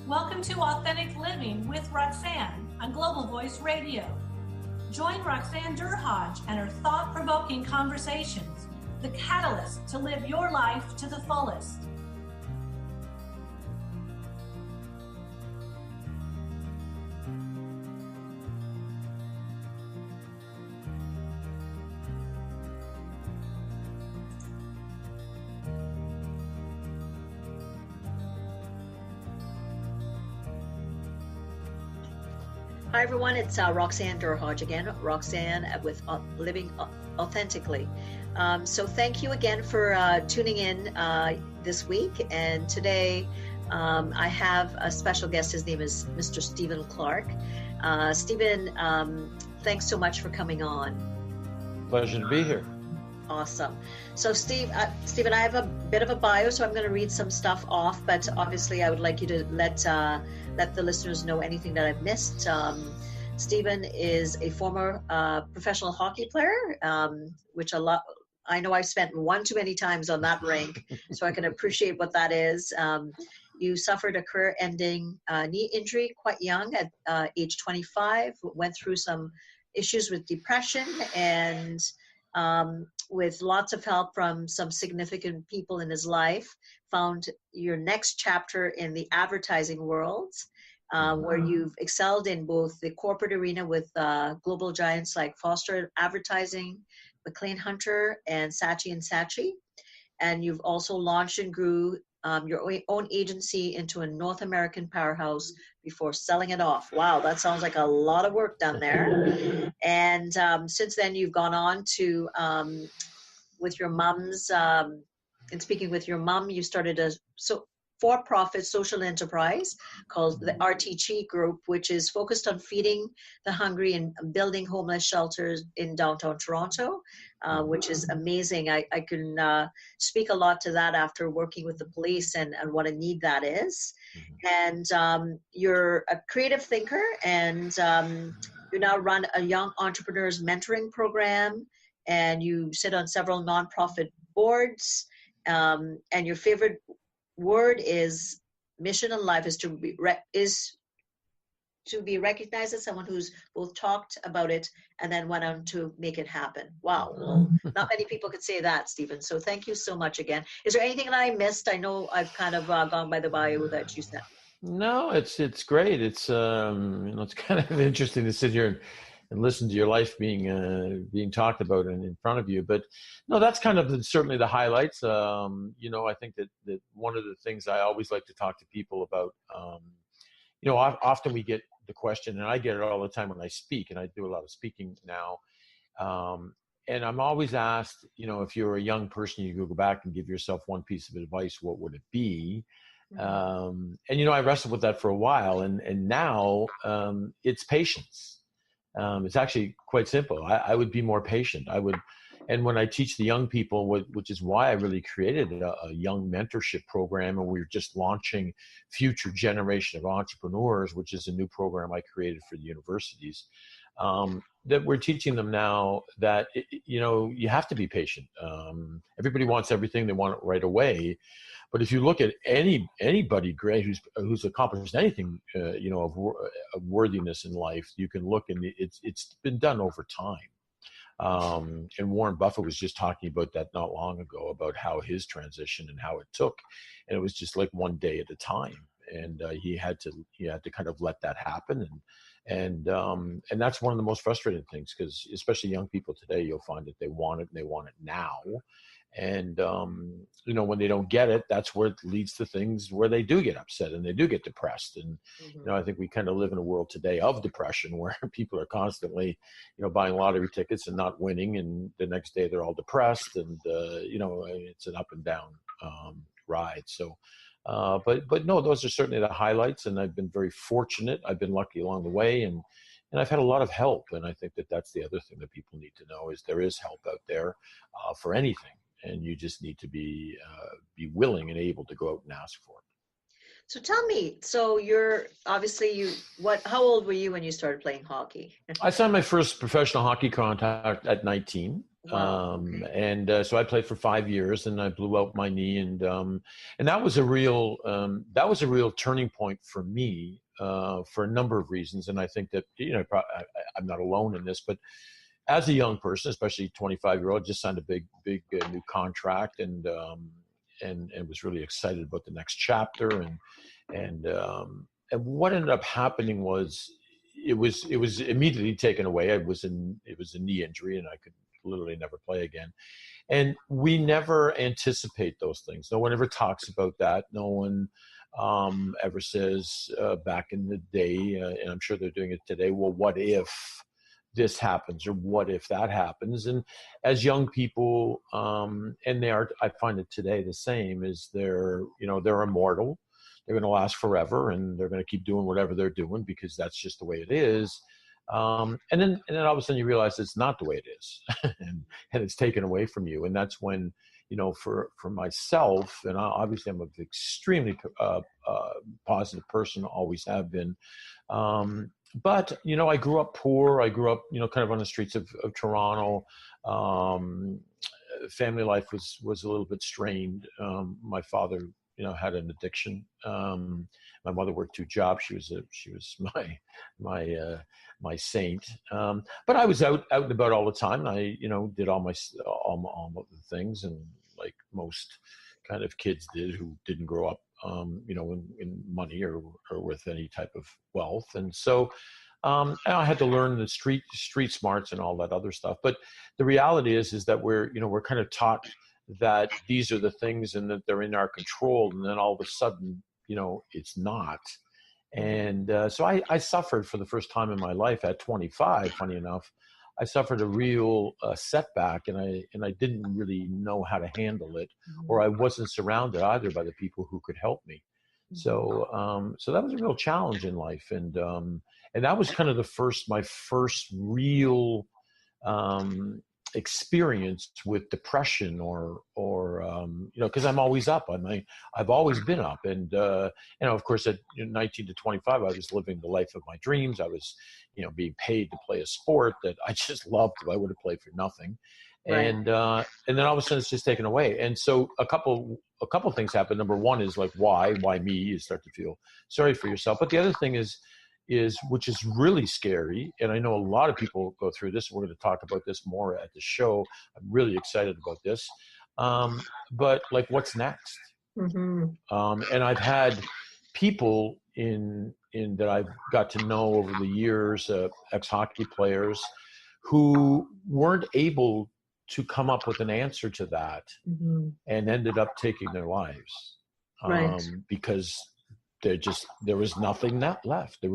Welcome to Authentic Living with Roxanne on Global Voice Radio. Join Roxanne Durhodge and her thought-provoking conversations, the catalyst to live your life to the fullest. Hi everyone, it's Roxanne Durhodge again, Roxanne with Living Authentically. So thank you again for tuning in this week, and today I have a special guest. His name is Mr. Stephen Clarke. Stephen, thanks so much for coming on. Pleasure to be here. Awesome. So Stephen, I have a bit of a bio, so I'm going to read some stuff off, but obviously I would like you to let the listeners know anything that I've missed. Stephen is a former professional hockey player, which I know I've spent one too many times on that rink, so I can appreciate what that is. You suffered a career-ending knee injury quite young at age 25, went through some issues with depression, and with lots of help from some significant people in his life, found your next chapter in the advertising world, where you've excelled in both the corporate arena with global giants like Foster Advertising, Maclean Hunter, and Saatchi. And you've also launched and grew your own agency into a North American powerhouse before selling it off. Wow, that sounds like a lot of work done there. And since then, you've gone on to, with your mom's, and speaking with your mom, you started a for-profit social enterprise called the RTG Group, which is focused on feeding the hungry and building homeless shelters in downtown Toronto, which is amazing. I can speak a lot to that after working with the police and what a need that is. And you're a creative thinker, and you now run a young entrepreneurs mentoring program, and you sit on several nonprofit boards, and your favorite word is mission in life is to be recognized as someone who's both talked about it and then went on to make it happen. Wow. Well, not many people could say that, Stephen. So thank you so much again. Is there anything that I missed? I know I've kind of gone by the bio that you said. No, it's great. It's it's kind of interesting to sit here and listen to your life being talked about and in front of you. But no, that's kind of certainly the highlights. I think that one of the things I always like to talk to people about, often we get the question, and I get it all the time when I speak, and I do a lot of speaking now. And I'm always asked, if you're a young person, you go back and give yourself one piece of advice, what would it be? And I wrestled with that for a while, and now it's patience. It's actually quite simple. I would be more patient. And when I teach the young people, which is why I really created a young mentorship program, and we're just launching Future Generation of Entrepreneurs, which is a new program I created for the universities, that we're teaching them now that, you have to be patient. Everybody wants everything. They want it right away. But if you look at anybody great who's accomplished anything, of worthiness in life, you can look, and it's been done over time. And Warren Buffett was just talking about that not long ago, about how his transition and how it took, and it was just like one day at a time. And he had to kind of let that happen, and that's one of the most frustrating things, because especially young people today, you'll find that they want it and they want it now. And, when they don't get it, that's where it leads to things where they do get upset and they do get depressed. And, I think we kind of live in a world today of depression, where people are constantly, buying lottery tickets and not winning. And the next day they're all depressed, and, it's an up and down ride. So, but no, those are certainly the highlights. And I've been very fortunate. I've been lucky along the way, and I've had a lot of help. And I think that that's the other thing that people need to know, is there is help out there for anything. And you just need to be willing and able to go out and ask for it. So tell me, so you're obviously how old were you when you started playing hockey? I signed my first professional hockey contract at 19. Wow. And so I played for 5 years, and I blew out my knee, and that was a real turning point for me for a number of reasons. And I think that, I'm not alone in this, but as a young person, especially 25-year-old, just signed a big new contract, and was really excited about the next chapter. And what ended up happening was it was immediately taken away. It was a knee injury, and I could literally never play again. And we never anticipate those things. No one ever talks about that. No one ever says back in the day, and I'm sure they're doing it today, well, what if this happens, or what if that happens? And as young people, and I find it today the same, is they're immortal. They're going to last forever, and they're going to keep doing whatever they're doing because that's just the way it is. And then all of a sudden you realize it's not the way it is, and it's taken away from you. And that's when, for myself, and obviously I'm an extremely positive person, always have been. But, I grew up poor. I grew up, kind of on the streets of Toronto. Family life was a little bit strained. My father, had an addiction. My mother worked 2 jobs. She was my saint. But I was out and about all the time. I, did all of the things, and like most kind of kids did who didn't grow up, in money or with any type of wealth. And so, I had to learn the street smarts and all that other stuff. But the reality is that we're kind of taught that these are the things and that they're in our control. And then all of a sudden, it's not. And so I suffered for the first time in my life at 25, funny enough. I suffered a real setback, and I didn't really know how to handle it, or I wasn't surrounded either by the people who could help me. So that was a real challenge in life, and that was kind of my first real experience with depression, or because I'm always up. I've always been up, and of course at 19 to 25, I was living the life of my dreams. I was being paid to play a sport that I just loved. I would have played for nothing. Right. And then all of a sudden it's just taken away. And so a couple things happen. Number one is like, why me? You start to feel sorry for yourself. But the other thing is which is really scary, and I know a lot of people go through this. We're going to talk about this more at the show. I'm really excited about this. But like, what's next? Mm-hmm. And I've had people in that I've got to know over the years, ex-hockey players, who weren't able to come up with an answer to that, mm-hmm. and ended up taking their lives, right. Because there was nothing left.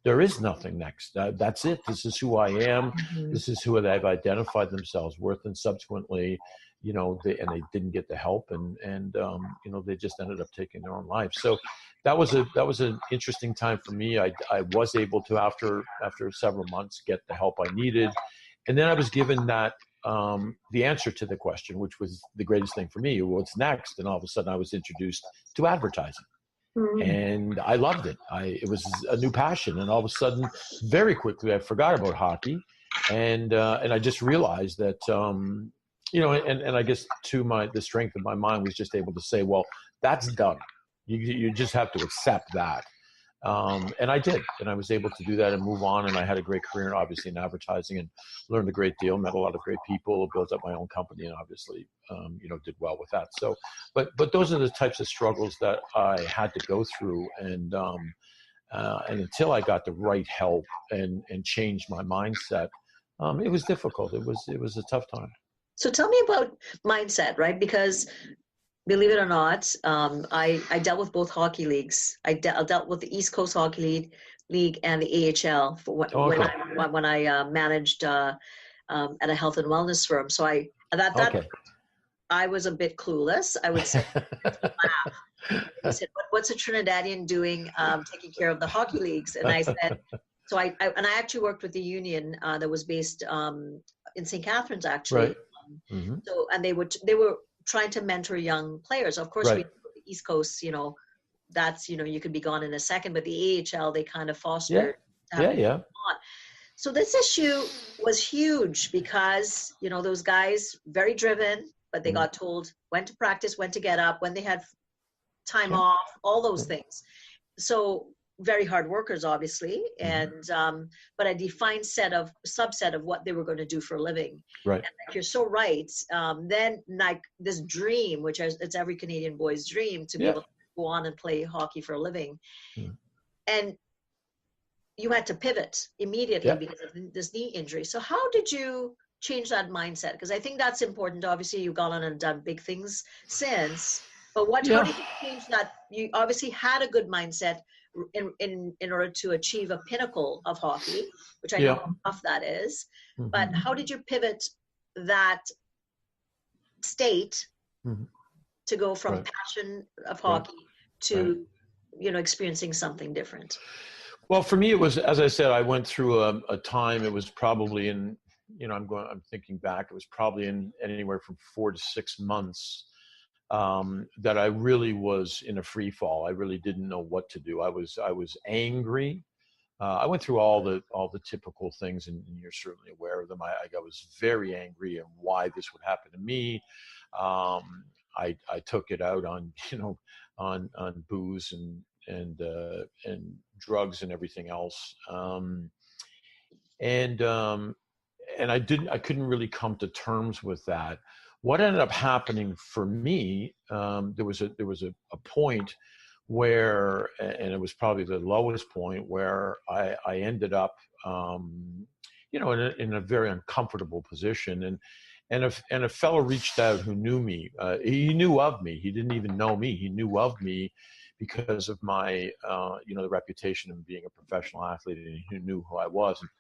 There is nothing next. That's it. This is who I am. Mm-hmm. This is who they've identified themselves with, and subsequently, they didn't get the help, and they just ended up taking their own lives. So that was an interesting time for me. I was able to, after several months, get the help I needed, and then I was given that the answer to the question, which was the greatest thing for me. What's next? And all of a sudden, I was introduced to advertising. Mm-hmm. And I loved it. It was a new passion, and all of a sudden, very quickly, I forgot about hockey, and I just realized that and I guess the strength of my mind was just able to say, well, that's done. You just have to accept that, and I did, and I was able to do that and move on. And I had a great career, obviously, in advertising, and learned a great deal, met a lot of great people, built up my own company, and obviously, did well with that. So, but those are the types of struggles that I had to go through, and until I got the right help and changed my mindset, it was difficult. It was a tough time. So tell me about mindset, right? Because believe it or not, I dealt with both hockey leagues. I dealt with the East Coast Hockey League and the AHL when I managed at a health and wellness firm. So I was a bit clueless. I would say, I said, "What's a Trinidadian doing taking care of the hockey leagues?" And I said, so I actually worked with the union that was based in St. Catharines, actually. Right. Mm-hmm. So, and they were trying to mentor young players. Of course, right. We the East Coast, that's, you could be gone in a second, but the AHL, they kind of fostered. Yeah. On. So this issue was huge because, those guys, very driven, but they got told when to practice, when to get up, when they had time off, all those things. So very hard workers, obviously, and but a defined subset of what they were going to do for a living. Right. And like, you're so right. Then like this dream, which it's every Canadian boy's dream, to be able to go on and play hockey for a living. And you had to pivot immediately because of this knee injury. So how did you change that mindset? Because I think that's important. Obviously, you've gone on and done big things since. But how did you change that? You obviously had a good mindset in order to achieve a pinnacle of hockey, which I know how tough that is. But how did you pivot that state to go from passion of hockey to experiencing something different? Well, for me, it was, as I said, I went through a time. It was probably in, I'm thinking back. It was probably in anywhere from 4 to 6 months that I really was in a free fall. I really didn't know what to do. I was angry. I went through all the typical things, and you're certainly aware of them. I was very angry and why this would happen to me. I took it out on on booze and drugs and everything else. And I couldn't really come to terms with that. What ended up happening for me, there was a point where, and it was probably the lowest point, where I ended up, in a very uncomfortable position. And a fellow reached out who knew me. He knew of me. He didn't even know me. He knew of me because of my, the reputation of being a professional athlete, and he knew who I was. And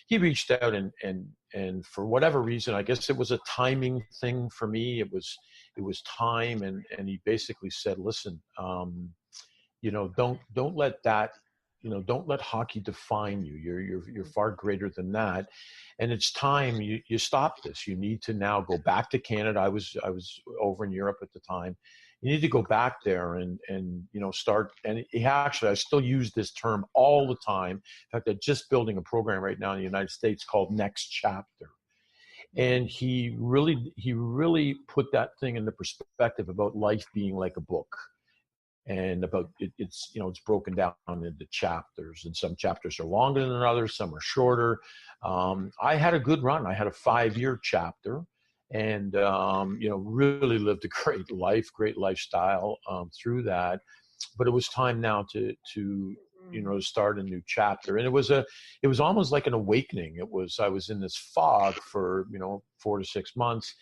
he reached out, and for whatever reason, I guess it was a timing thing for me. It was time, and he basically said, "Listen, don't let that, don't let hockey define you. You're far greater than that, and it's time you stop this. You need to now go back to Canada." I was over in Europe at the time. You need to go back there and start. And I still use this term all the time. In fact, I'm just building a program right now in the United States called Next Chapter. And he really put that thing into perspective about life being like a book. And about it's broken down into chapters, and some chapters are longer than others, some are shorter. I had a good run. I had a 5-year chapter, and really lived a great life, great lifestyle through that. But it was time now to start a new chapter, and it was almost like an awakening. I was in this fog for 4 to 6 months.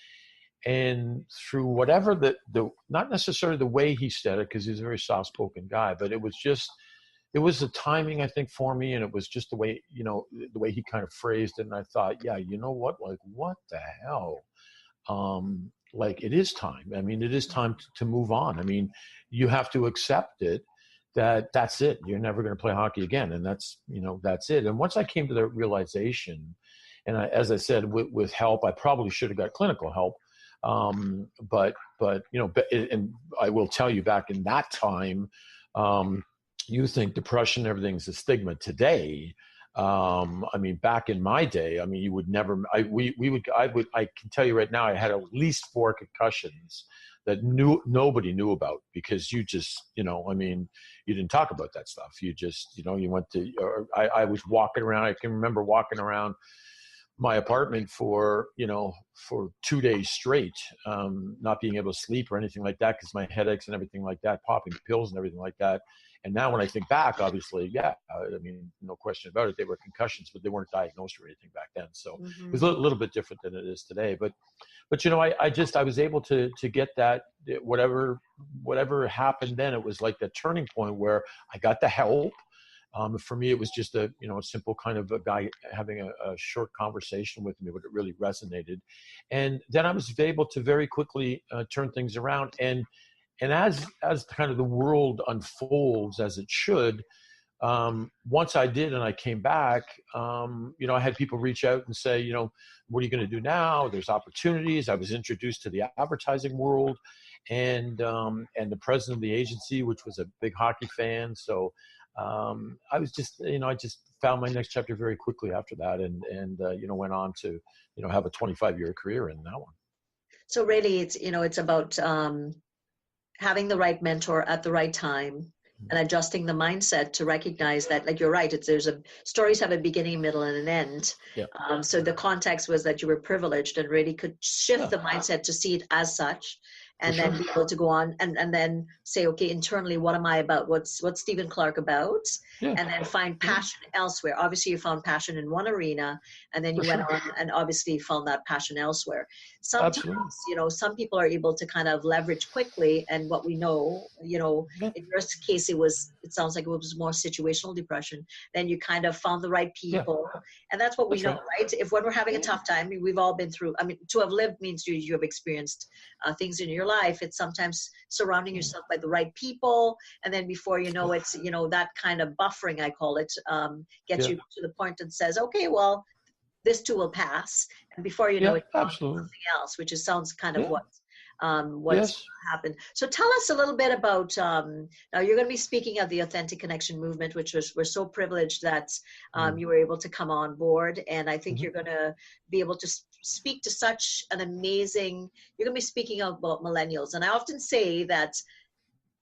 And through whatever not necessarily the way he said it, because he's a very soft-spoken guy, but it was the timing, I think, for me, and it was just the way he kind of phrased it. And I thought, yeah, you know what? Like, what the hell? Like, it is time. I mean, it is time to move on. I mean, you have to accept it, that's it. You're never going to play hockey again, and that's it. And once I came to the realization, and as I said, with help, I probably should have got clinical help. But and I will tell you, back in that time, you think depression, everything's a stigma. Today, I mean, back in my day, I mean, you would never, I can tell you right now, I had at least 4 concussions that nobody knew about, because you just, I mean, you didn't talk about that stuff. You just, you went to, I was walking around. I can remember walking around my apartment for 2 days straight, not being able to sleep or anything like that, because my headaches and everything like that, popping pills and everything like that. And now when I think back, obviously, I mean, no question about it, they were concussions, but they weren't diagnosed or anything back then. So it was a little bit different than it is today. But I was able to get that, whatever happened then, it was like the turning point where I got the help. For me, it was just a simple kind of a guy having a short conversation with me, but it really resonated. And then I was able to very quickly turn things around. And as kind of the world unfolds, as it should, once I did and I came back, I had people reach out and say, what are you going to do now? There's opportunities. I was introduced to the advertising world. and the president of the agency, which was a big hockey fan. So I was just, I just found my next chapter very quickly after that, and went on to, have a 25-year career in that one. So really, it's about having the right mentor at the right time and adjusting the mindset to recognize that, like, you're right, stories have a beginning, middle, and an end. Yeah. So the context was that you were privileged and really could shift the mindset to see it as such, and then be able to go on and then say, okay, internally, what am I about? What's Stephen Clarke about? Yeah. And then find passion elsewhere. Obviously, you found passion in one arena, and then you went on and obviously found that passion elsewhere. Sometimes, Absolutely. some people are able to kind of leverage quickly, and what we know, in your case, it sounds like it was more situational depression. Then you kind of found the right people, and that's what we know, right? If when we're having a tough time, we've all been through. I mean, to have lived means you have experienced things in your life. It's sometimes surrounding yourself by the right people, and then before you know it's that kind of buffering, I call it, gets you to the point and says, okay, well, this too will pass, and before you know it, something else, which sounds kind of what's happened. So tell us a little bit about, now you're going to be speaking of the Authentic Connection movement, which we're so privileged that you were able to come on board, and I think you're going to be able to speak to such an amazing, you're going to be speaking about millennials, and I often say that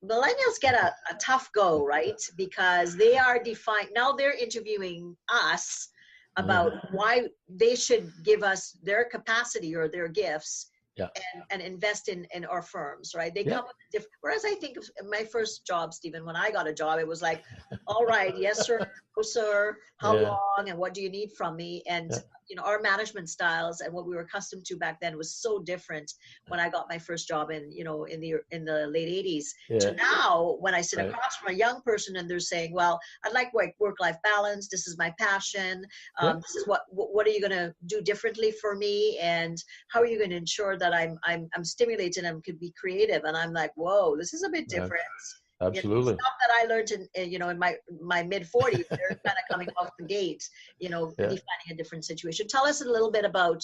millennials get a tough go, right? Because they are defined, now they're interviewing us about why they should give us their capacity or their gifts and invest in our firms, right? They come with different, whereas I think of my first job, Stephen, when I got a job, it was like, all right, yes, sir, no, sir, how long, and what do you need from me? And our management styles and what we were accustomed to back then was so different when I got my first job in the late 80s to now, when I sit across from a young person and they're saying, well, I'd like work-life balance. This is my passion. This is what are you going to do differently for me? And how are you going to ensure that I'm stimulated and could be creative? And I'm like, whoa, this is a bit different. Absolutely. Stuff that I learned in my mid 40s, they're kind of coming off the gate, defining a different situation. Tell us a little bit about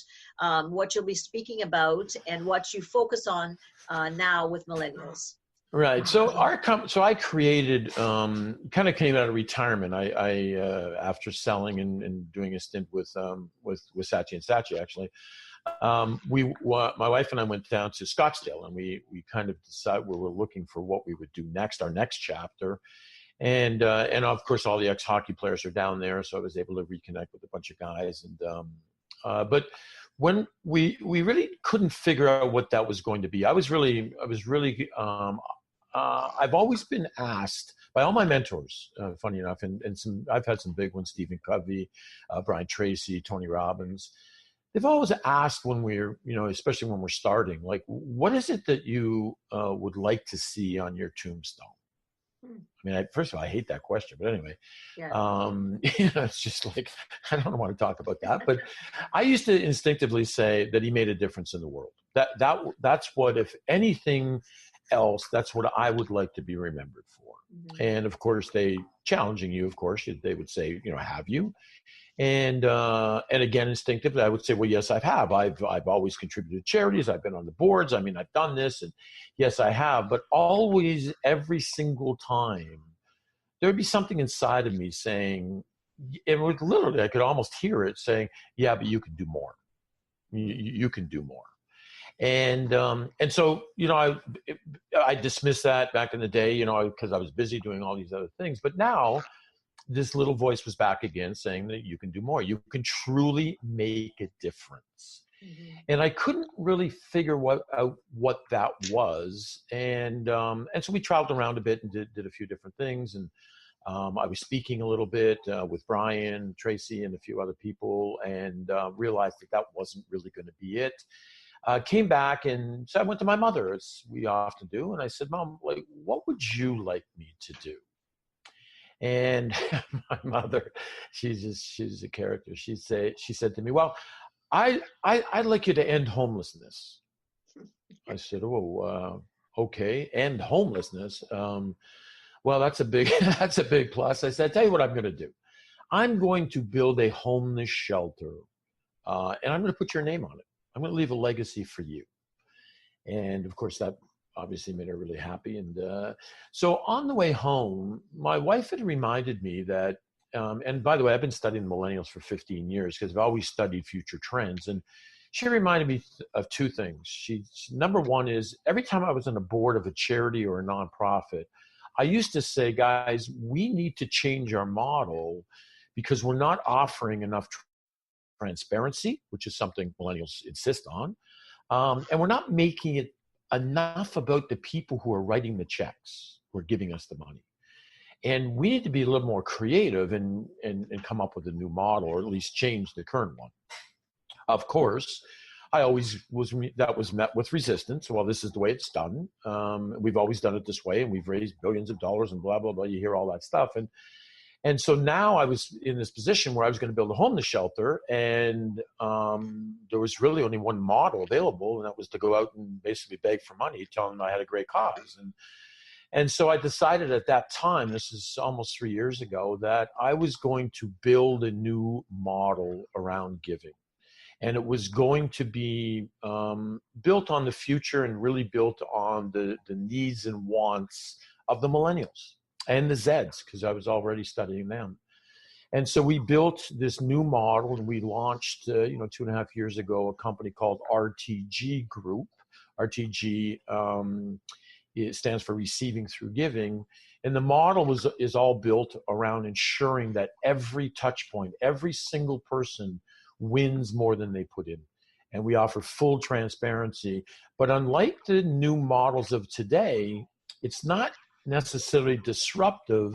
what you'll be speaking about and what you focus on now with millennials. Right. So I created, kind of came out of retirement. I after selling and doing a stint with Saatchi and Saatchi, actually. My wife and I went down to Scottsdale, and we kind of decided we were looking for what we would do next, our next chapter. And of course all the ex-hockey players are down there. So I was able to reconnect with a bunch of guys. And, but when we really couldn't figure out what that was going to be, I've always been asked by all my mentors, funny enough, and I've had some big ones, Stephen Covey, Brian Tracy, Tony Robbins. They've always asked when we're, especially when we're starting, like, what is it that you would like to see on your tombstone? I mean, first of all, I hate that question, but anyway, it's just like, I don't want to talk about that, but I used to instinctively say that he made a difference in the world. That's what, if anything else, that's what I would like to be remembered for. And of course, challenging you, of course, they would say, have you? And again, instinctively, I would say, well, yes, I have. I've always contributed to charities. I've been on the boards. I mean, I've done this, and yes, I have. But always, every single time, there would be something inside of me saying, it would literally, I could almost hear it saying, yeah, but you can do more. You can do more. And so, I dismissed that back in the day, because I was busy doing all these other things. But now, this little voice was back again saying that you can do more. You can truly make a difference. And I couldn't really figure out what that was. And so we traveled around a bit and did a few different things. And I was speaking a little bit with Brian, Tracy, and a few other people, and realized that wasn't really going to be it. Came back, and so I went to my mother, as we often do. And I said, Mom, like, what would you like me to do? And my mother, she's a character. She said to me, well, I'd like you to end homelessness. I said, oh, okay, end homelessness. Well, that's a big plus. I said, tell you what I'm going to do. I'm going to build a homeless shelter, and I'm going to put your name on it. I'm going to leave a legacy for you. And of course, that obviously made her really happy. And so on the way home, my wife had reminded me that, and by the way, I've been studying millennials for 15 years because I've always studied future trends. And she reminded me of two things. Number one is every time I was on a board of a charity or a nonprofit, I used to say, guys, we need to change our model because we're not offering enough transparency, which is something millennials insist on. And we're not making it enough about the people who are writing the checks, who are giving us the money. And we need to be a little more creative and come up with a new model, or at least change the current one. Of course, that was met with resistance. Well, this is the way it's done. We've always done it this way, and we've raised billions of dollars and blah, blah, blah. You hear all that stuff. And so now I was in this position where I was going to build a homeless shelter, and there was really only one model available, and that was to go out and basically beg for money, telling them I had a great cause. And so I decided at that time, this is almost 3 years ago, that I was going to build a new model around giving. And it was going to be built on the future and really built on the needs and wants of the millennials and the Zeds, because I was already studying them. And so we built this new model, and we launched, 2.5 years ago, a company called RTG Group. RTG it stands for Receiving Through Giving. And the model is all built around ensuring that every touch point, every single person wins more than they put in. And we offer full transparency. But unlike the new models of today, it's not necessarily disruptive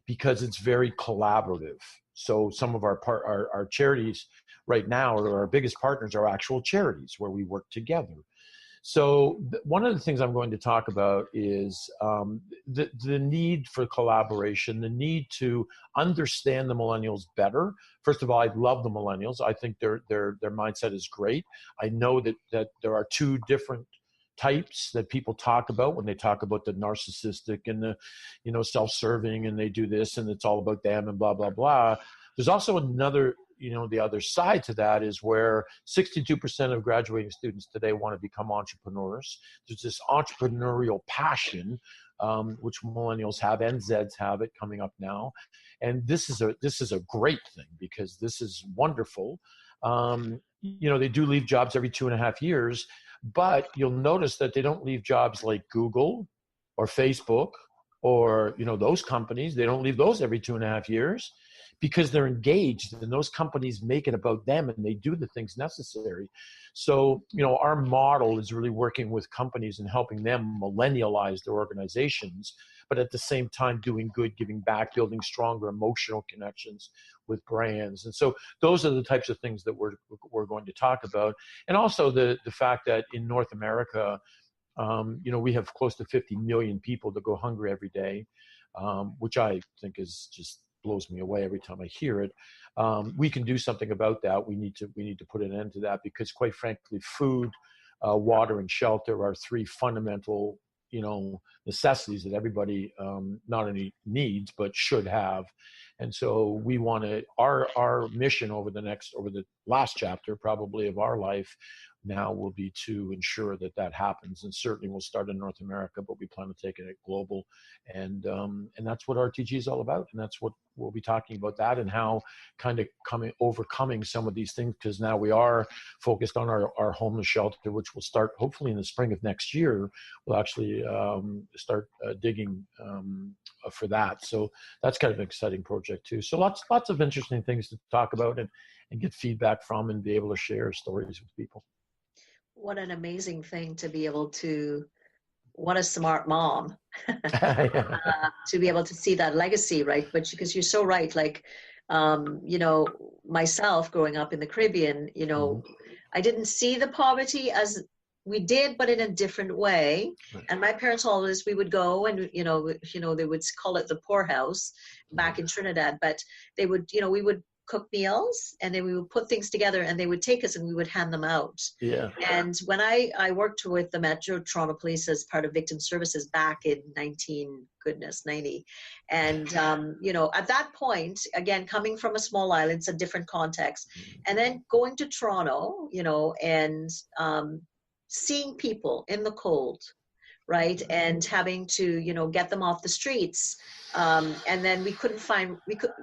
because it's very collaborative. So some of our charities right now, or our biggest partners, are actual charities where we work together. So one of the things I'm going to talk about is the need for collaboration, the need to understand the millennials better. First of all, I love the millennials. I think their mindset is great. I know that there are two different types that people talk about when they talk about the narcissistic and the self-serving, and they do this and it's all about them and blah, blah, blah. There's also another, the other side to that is where 62% of graduating students today want to become entrepreneurs. There's this entrepreneurial passion, which millennials have and Zeds have it coming up now. And this is a great thing because this is wonderful. They do leave jobs every 2.5 years, but you'll notice that they don't leave jobs like Google or Facebook or, those companies. They don't leave those every 2.5 years because they're engaged and those companies make it about them and they do the things necessary. So, our model is really working with companies and helping them millennialize their organizations, but at the same time doing good, giving back, building stronger emotional connections with brands. And so those are the types of things that we're going to talk about. And also the fact that in North America, we have close to 50 million people that go hungry every day, which I think is just blows me away every time I hear it. We can do something about that. We need to put an end to that because, quite frankly, food, water, and shelter are three fundamental, necessities that everybody not only needs but should have. And so we want to, our mission over the last chapter probably of our life now will be to ensure that happens. And certainly we'll start in North America, but we plan to take it global. And that's what RTG is all about. And that's what we'll be talking about, that and how kind of overcoming some of these things, because now we are focused on our homeless shelter, which will start hopefully in the spring of next year. We'll actually start digging for that. So that's kind of an exciting project too. So lots of interesting things to talk about and get feedback from and be able to share stories with people. What an amazing thing to be able to, what a smart mom, to be able to see that legacy, right? But because you're so right, like, myself growing up in the Caribbean, I didn't see the poverty as we did, but in a different way. Right. And my parents always, we would go and, they would call it the powerhouse back in Trinidad, but they would, we would cook meals and then we would put things together and they would take us and we would hand them out. Yeah. And when I worked with the Metro Toronto Police as part of victim services back in 90. And, at that point, again, coming from a small island, it's a different context. And then going to Toronto, and seeing people in the cold, right? And having to, get them off the streets. And then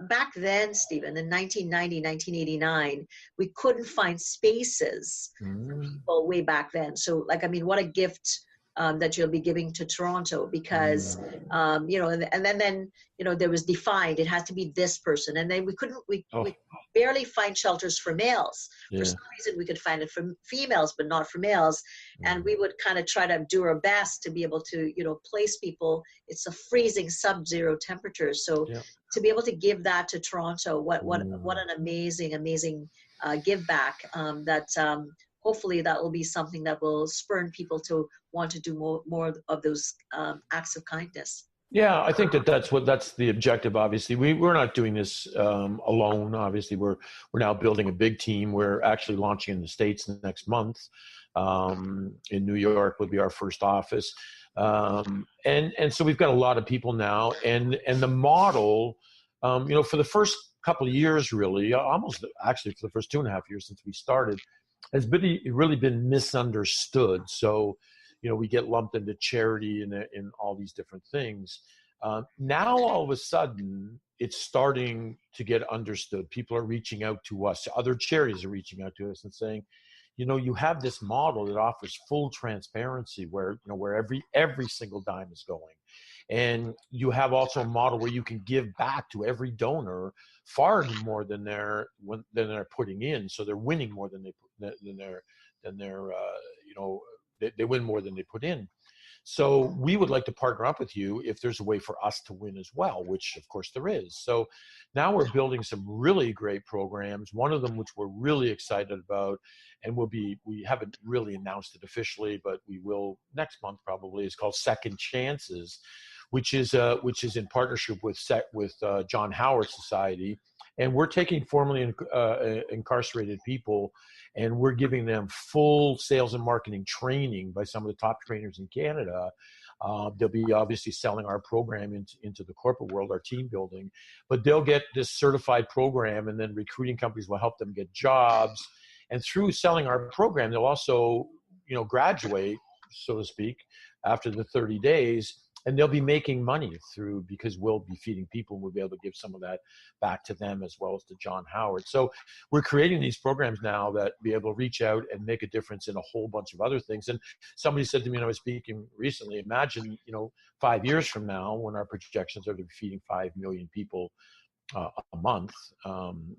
back then, Stephen, in 1990, 1989, we couldn't find spaces for people way back then. So what a gift that you'll be giving to Toronto, because, and then, there was defined, it has to be this person. And then we barely find shelters for males. Yeah. For some reason, we could find it for females, but not for males. And we would kind of try to do our best to be able to, place people. It's a freezing sub-zero temperatures. So to be able to give that to Toronto, what an amazing give back, that hopefully that will be something that will spur people to want to do more of those acts of kindness. Yeah, I think that's the objective. Obviously, we're not doing this alone. Obviously, we're now building a big team. We're actually launching in the States next month. In New York will be our first office, and so we've got a lot of people now. And the model, for the first couple of years, really, almost actually for the first 2.5 years since we started, has really been misunderstood. So, we get lumped into charity and all these different things. Now, all of a sudden, it's starting to get understood. People are reaching out to us. Other charities are reaching out to us and saying, you have this model that offers full transparency where every single dime is going. And you have also a model where you can give back to every donor far more than they're putting in. So they're winning more than they win more than they put in. So we would like to partner up with you if there's a way for us to win as well, which of course there is. So now we're building some really great programs. One of them, which we're really excited about, and we haven't really announced it officially, but we will next month probably, is called Second Chances, which is in partnership with John Howard Society. And we're taking formerly incarcerated people, and we're giving them full sales and marketing training by some of the top trainers in Canada. They'll be obviously selling our program into the corporate world, our team building, but they'll get this certified program, and then recruiting companies will help them get jobs. And through selling our program, they'll also, graduate, so to speak, after the 30 days. And they'll be making money because we'll be feeding people, and we'll be able to give some of that back to them as well as to John Howard. So we're creating these programs now that be able to reach out and make a difference in a whole bunch of other things. And somebody said to me when I was speaking recently, imagine, 5 years from now when our projections are to be feeding 5 million people a month,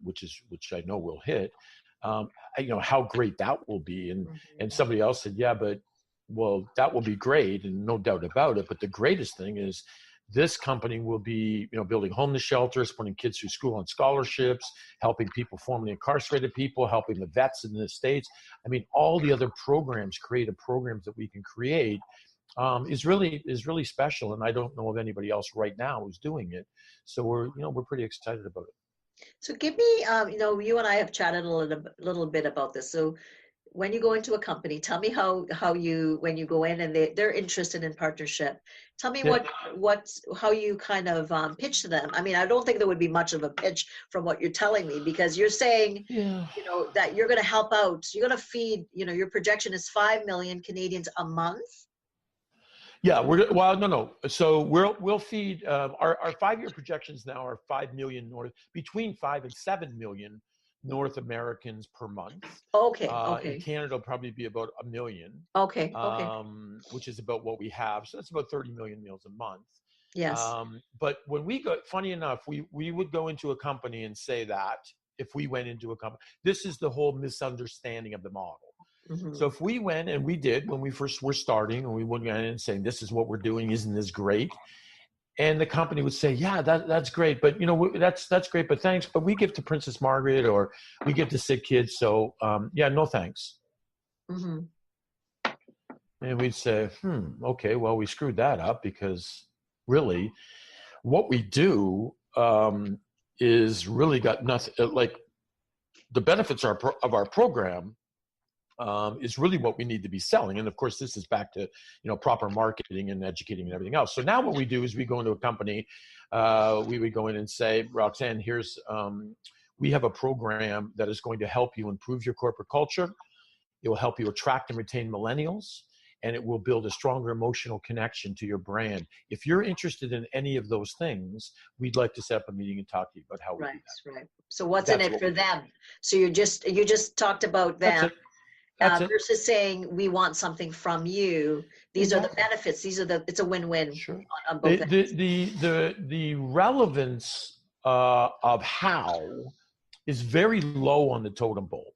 which I know we'll hit, how great that will be. And somebody else said, yeah, but well, that will be great, and no doubt about it. But the greatest thing is this company will be, building homeless shelters, putting kids through school on scholarships, helping people, formerly incarcerated people, helping the vets in the States. I mean, all the other creative programs that we can create is really special. And I don't know of anybody else right now who's doing it. So we're pretty excited about it. So give me, you and I have chatted a little bit about this. So when you go into a company, tell me when you go in and they're interested in partnership, tell me how you kind of pitch to them. I mean, I don't think there would be much of a pitch from what you're telling me, because you're saying, that you're going to help out, you're going to feed, your projection is 5 million Canadians a month. Yeah, no. So we'll feed our 5-year projections now are 5 million between 5 and 7 million North Americans per month. Okay. In Canada, it'll probably be about 1 million. Okay. Which is about what we have. So that's about 30 million meals a month. Yes. But when we go, funny enough, we would go into a company and say that if we went into a company, this is the whole misunderstanding of the model. Mm-hmm. So if we went, and we did when we first were starting, and we went in and saying, this is what we're doing, isn't this great? And the company would say, yeah, that's great. But, that's great, but thanks. But we give to Princess Margaret, or we give to sick kids. So, no thanks. Mm-hmm. And we'd say, okay, well, we screwed that up, because really what we do is really got nothing. Like the benefits of our program is really what we need to be selling. And of course, this is back to, proper marketing and educating and everything else. So now what we do is we go into a company, we would go in and say, Roxanne, here's, we have a program that is going to help you improve your corporate culture. It will help you attract and retain millennials. and it will build a stronger emotional connection to your brand. If you're interested in any of those things, we'd like to set up a meeting and talk to you about how we do that. Right. So what's in it for them? So you just talked about them. That's it. Versus saying we want something from you. These are the benefits. It's a win-win. Sure. On both ends. The relevance of how is very low on the totem pole.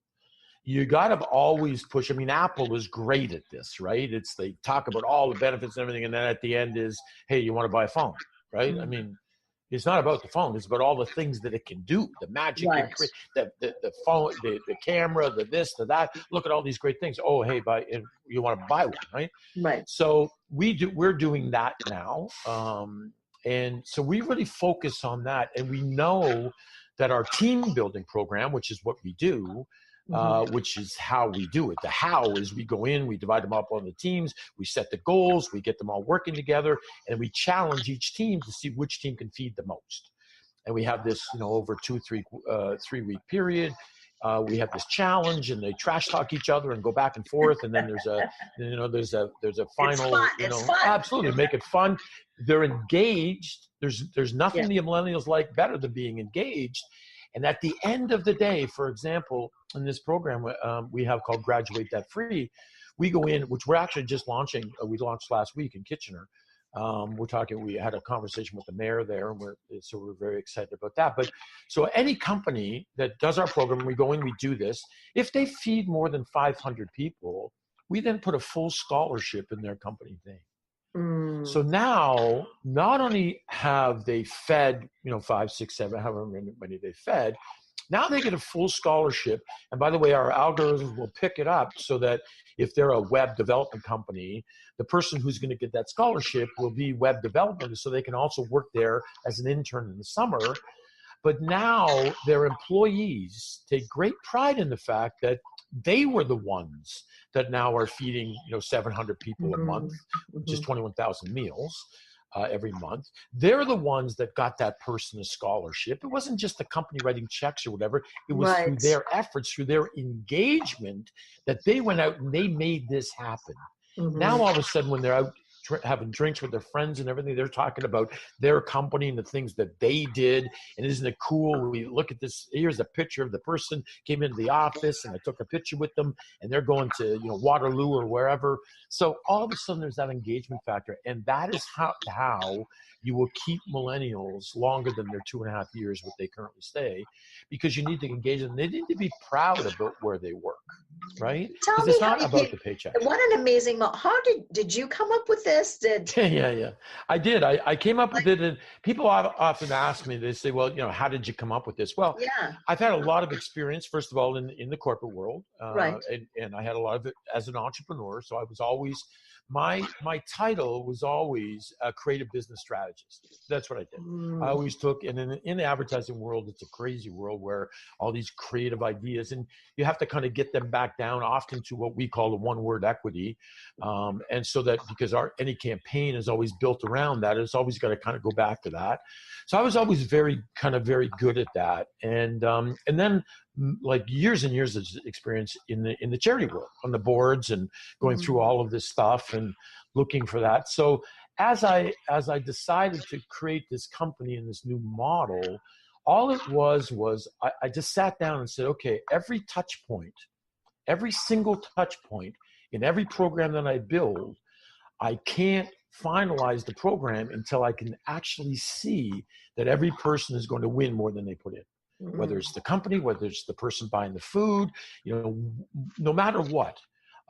You got to always push. I mean, Apple is great at this, right? They talk about all the benefits and everything, and then at the end is, hey, you want to buy a phone, right? I mean, it's not about the phone. It's about all the things that it can do, the magic, the phone, the camera, the this, the that. Look at all these great things. Oh, hey, you want to buy one, right? Right. So we're doing that now. And so we really focus on that. And we know that our team building program, which is what we do, which is how we do it. The how is we go in, we divide them up on the teams, we set the goals, we get them all working together, and we challenge each team to see which team can feed the most. And we have this, over 3-week period. We have this challenge, and they trash talk each other and go back and forth. And then there's a final, It's fun. Absolutely make it fun. They're engaged. There's nothing the millennials like better than being engaged. And at the end of the day, for example, in this program we have called Graduate Debt Free, we go in, which we're actually just launching. We launched last week in Kitchener. We had a conversation with the mayor there, and we're very excited about that. But so any company that does our program, we go in, we do this. If they feed more than 500 people, we then put a full scholarship in their company name. So now, not only have they fed, 5, 6, 7, however many they fed, now they get a full scholarship. And by the way, our algorithms will pick it up so that if they're a web development company, the person who's going to get that scholarship will be web development, so they can also work there as an intern in the summer. But now their employees take great pride in the fact that they were the ones that now are feeding, 700 people a month, which is 21,000 meals every month. They're the ones that got that person a scholarship. It wasn't just the company writing checks or whatever. It was through their efforts, through their engagement, that they went out and they made this happen. Now, all of a sudden, when they're out having drinks with their friends and everything, they're talking about their company and the things that they did. And isn't it cool? We look at this. Here's a picture of the person came into the office, and I took a picture with them, and they're going to Waterloo or wherever. So all of a sudden there's that engagement factor, and that is how you will keep millennials longer than their 2.5 years what they currently stay, because you need to engage them. They need to be proud about where they work, right? Because it's not about the paycheck. What an amazing how did you come up with this? Yeah. I did. I came up with it, and people often ask me, they say, well, how did you come up with this? Well, I've had a lot of experience, first of all, in the corporate world, and I had a lot of it as an entrepreneur. So I was always, my title was always a creative business strategist. That's what I did. I always took, and in the advertising world, it's a crazy world where all these creative ideas, and you have to kind of get them back down often to what we call the one-word equity. And so that, because any campaign is always built around that, it's always got to kind of go back to that. So I was always very good at that. And then like years and years of experience in the charity world, on the boards, and going through all of this stuff and looking for that. So as I decided to create this company and this new model, all it was I just sat down and said, okay, every touch point, every single touch point in every program that I build, I can't finalize the program until I can actually see that every person is going to win more than they put in. Whether it's the company, whether it's the person buying the food, no matter what.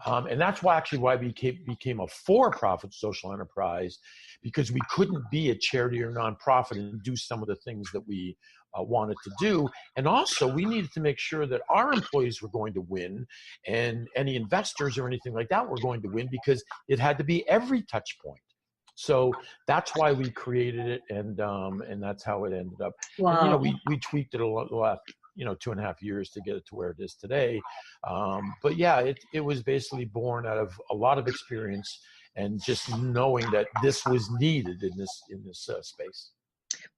And that's why we became a for-profit social enterprise, because we couldn't be a charity or nonprofit and do some of the things that we wanted to do. And also, we needed to make sure that our employees were going to win, and any investors or anything like that were going to win, because it had to be every touch point. So that's why we created it, and that's how it ended up. Wow. And, we tweaked it a lot, 2.5 years to get it to where it is today. But yeah, it was basically born out of a lot of experience and just knowing that this was needed in this space.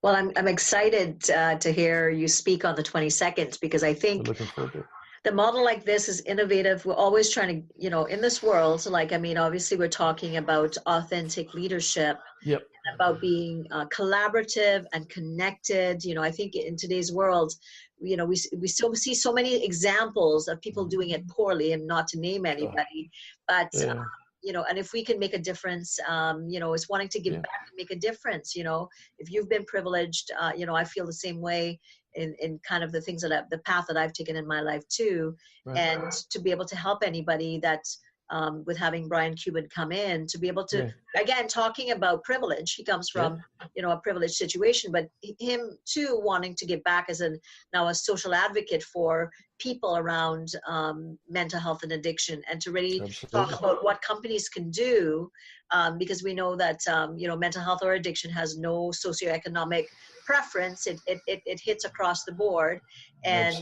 Well, I'm excited to hear you speak on the 22nd, because I think, looking forward to it. The model like this is innovative. We're always trying to, in this world, like, I mean, obviously we're talking about authentic leadership, Yep. about being collaborative and connected. I think in today's world, we still see so many examples of people doing it poorly, and not to name anybody, but Yeah. and if we can make a difference, it's wanting to give back and make a difference. If you've been privileged, I feel the same way in kind of the things the path that I've taken in my life too. Right. And to be able to help anybody that, with having Brian Cuban come in, to be able to, again, talking about privilege, he comes from, a privileged situation, but him too wanting to give back as now a social advocate for people around mental health and addiction, and to really talk about what companies can do, because we know that, mental health or addiction has no socioeconomic preference. It hits across the board, and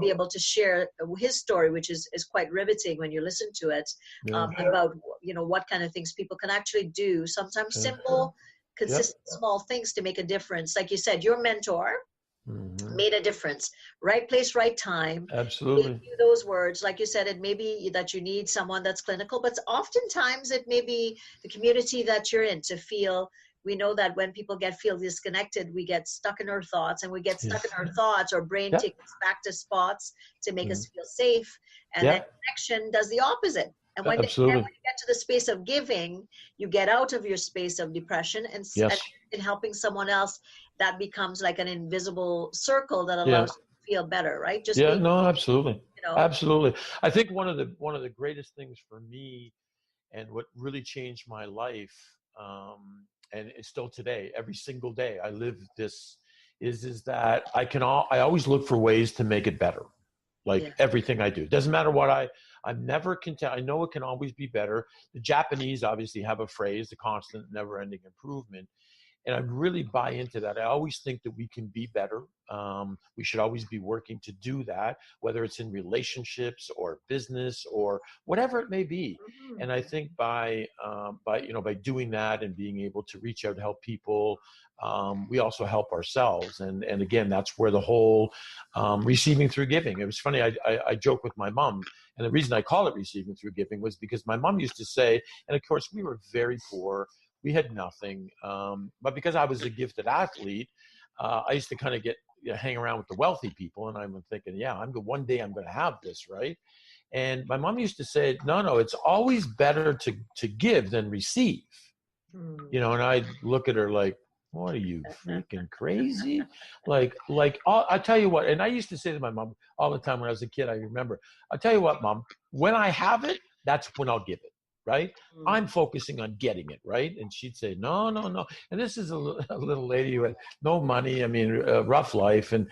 be able to share his story, which is quite riveting when you listen to it, about what kind of things people can actually do, sometimes simple, consistent, small things to make a difference. Like you said, your mentor made a difference. Right place, right time. Absolutely. Gave you those words. Like you said, it may be that you need someone that's clinical, but oftentimes it may be the community that you're in to feel. We know that when people feel disconnected, we get stuck in our thoughts, and we get stuck in our thoughts. Our brain takes us back to spots to make us feel safe. And then connection does the opposite. And when you get to the space of giving, you get out of your space of depression, and in helping someone else, that becomes like an invisible circle that allows you to feel better, right? Just absolutely. Absolutely. I think one of the greatest things for me, and what really changed my life, and it's still today, every single day I live this, is that I always look for ways to make it better. Like everything I do, doesn't matter what I'm never content. I know it can always be better. The Japanese obviously have a phrase, the constant, never-ending improvement. And I really buy into that. I always think that we can be better. We should always be working to do that, whether it's in relationships or business or whatever it may be. And I think by doing that and being able to reach out to help people, we also help ourselves. And again, that's where the whole receiving through giving. It was funny. I joke with my mom, and the reason I call it receiving through giving was because my mom used to say, and of course we were very poor. We had nothing, but because I was a gifted athlete, I used to kind of hang around with the wealthy people, and I'm thinking, one day I'm going to have this, right? And my mom used to say, no, it's always better to give than receive, and I'd look at her like, what are you, freaking crazy? I tell you what, and I used to say to my mom all the time when I was a kid, I remember, I'll tell you what, Mom, when I have it, that's when I'll give it. Right? I'm focusing on getting it, right? And she'd say, no. And this is a little lady who had no money, rough life. And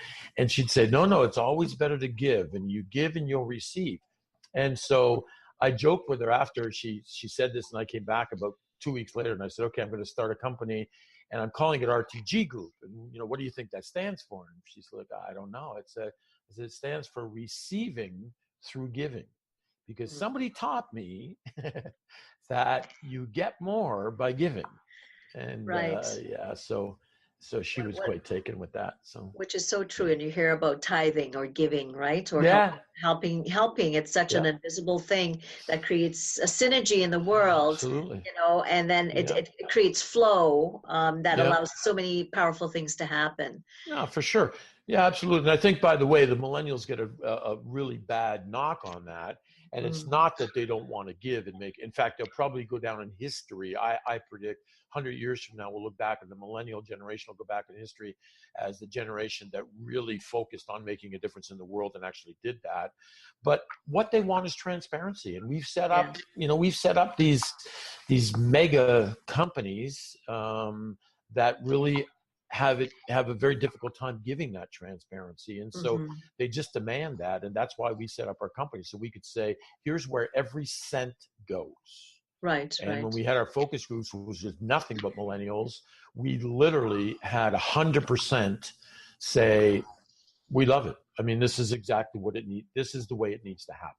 she'd say, no, it's always better to give, and you give and you'll receive. And so I joked with her after she said this, and I came back about 2 weeks later, and I said, okay, I'm going to start a company, and I'm calling it RTG Group. And, what do you think that stands for? And she's like, I don't know. It stands for receiving through giving. Because somebody taught me that you get more by giving. And so she was quite taken with that. So, which is so true. And you hear about tithing or giving, right? Or helping. It's such an invisible thing that creates a synergy in the world. Absolutely. And then it creates flow that allows so many powerful things to happen. Yeah, for sure. Yeah, absolutely. And I think, by the way, the millennials get a really bad knock on that. And it's not that they don't want to give and make. In fact, they'll probably go down in history. I predict 100 years from now, we'll look back, and the millennial generation will go back in history as the generation that really focused on making a difference in the world and actually did that. But what they want is transparency. And we've set up, these mega companies that really have a very difficult time giving that transparency. And so they just demand that. And that's why we set up our company. So we could say, here's where every cent goes. Right. And when we had our focus groups, which was just nothing but millennials, we literally had 100% say, we love it. This is exactly what it needs. This is the way it needs to happen.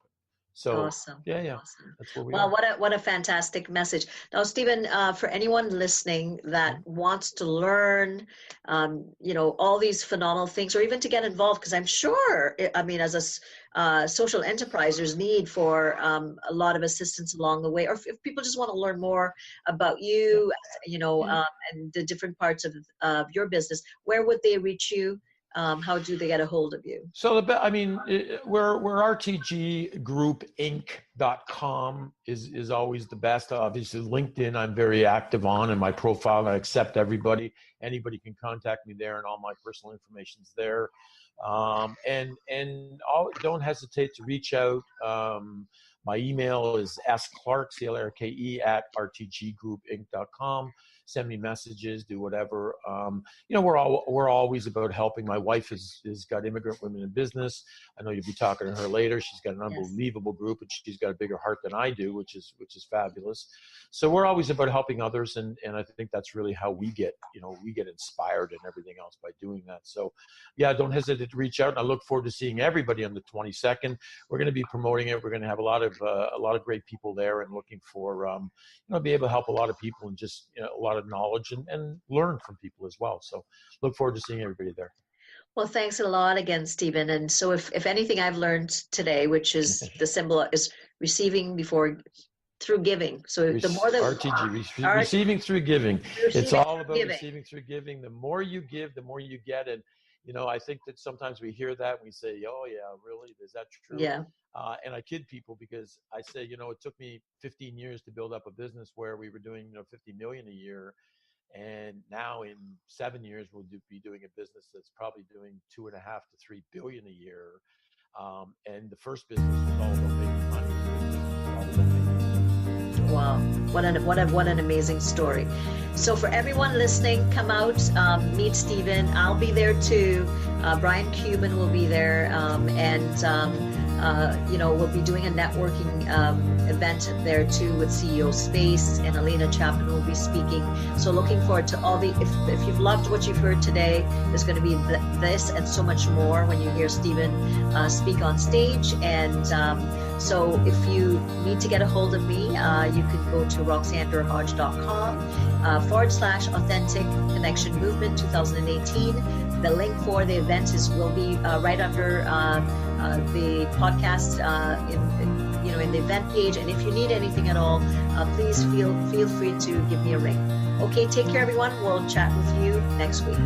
So awesome. yeah, Awesome. that's where we Well, are. what a fantastic message. Now, Stephen, for anyone listening that wants to learn, all these phenomenal things, or even to get involved, because I'm sure, I mean, as a social enterprise, there's need for a lot of assistance along the way, or if people just want to learn more about you, and the different parts of your business, where would they reach you? How do they get a hold of you? So we're rtggroupinc.com is always the best. Obviously, LinkedIn I'm very active on, and my profile, I accept everybody. Anybody can contact me there, and all my personal information's there. Don't hesitate to reach out. My email is sclarke, CLRKE, @rtggroupinc.com. Send me messages, do whatever. We're always about helping. My wife has got Immigrant Women in Business. I know you'll be talking to her later. She's got an unbelievable group, and she's got a bigger heart than I do, which is fabulous. So we're always about helping others, and I think that's really how we get inspired and everything else by doing that. So yeah, don't hesitate to reach out. And I look forward to seeing everybody on the 22nd. We're going to be promoting it. We're going to have a lot of great people there, and looking for be able to help a lot of people, and just a lot of knowledge and learn from people as well. So look forward to seeing everybody there. Well, thanks a lot again, Stephen. And so if anything I've learned today, which is the symbol is receiving through giving. So the more that receiving through giving, it's all about receiving through giving. The more you give, the more you get. And I think that sometimes we hear that and we say, oh yeah, really? Is that true? Yeah. And I kid people because I say, it took me 15 years to build up a business where we were doing, 50 million a year. And now in 7 years, we'll be doing a business that's probably doing 2.5 to 3 billion a year. And the first business was all about making money. Wow, what an amazing story. So for everyone listening, come out, meet Stephen. I'll be there too. Brian Cuban will be there, we'll be doing a networking event there too with CEO Space, and Alina Chapman will be speaking. So looking forward to all if you've loved what you've heard today, there's going to be this and so much more when you hear Stephen speak on stage. And so if you need to get a hold of me, you can go to roxandurhodge.com /Authentic Connection Movement 2018. The link for the event will be right under the podcast in the event page. And if you need anything at all, please feel free to give me a ring. Okay, take care, everyone. We'll chat with you next week.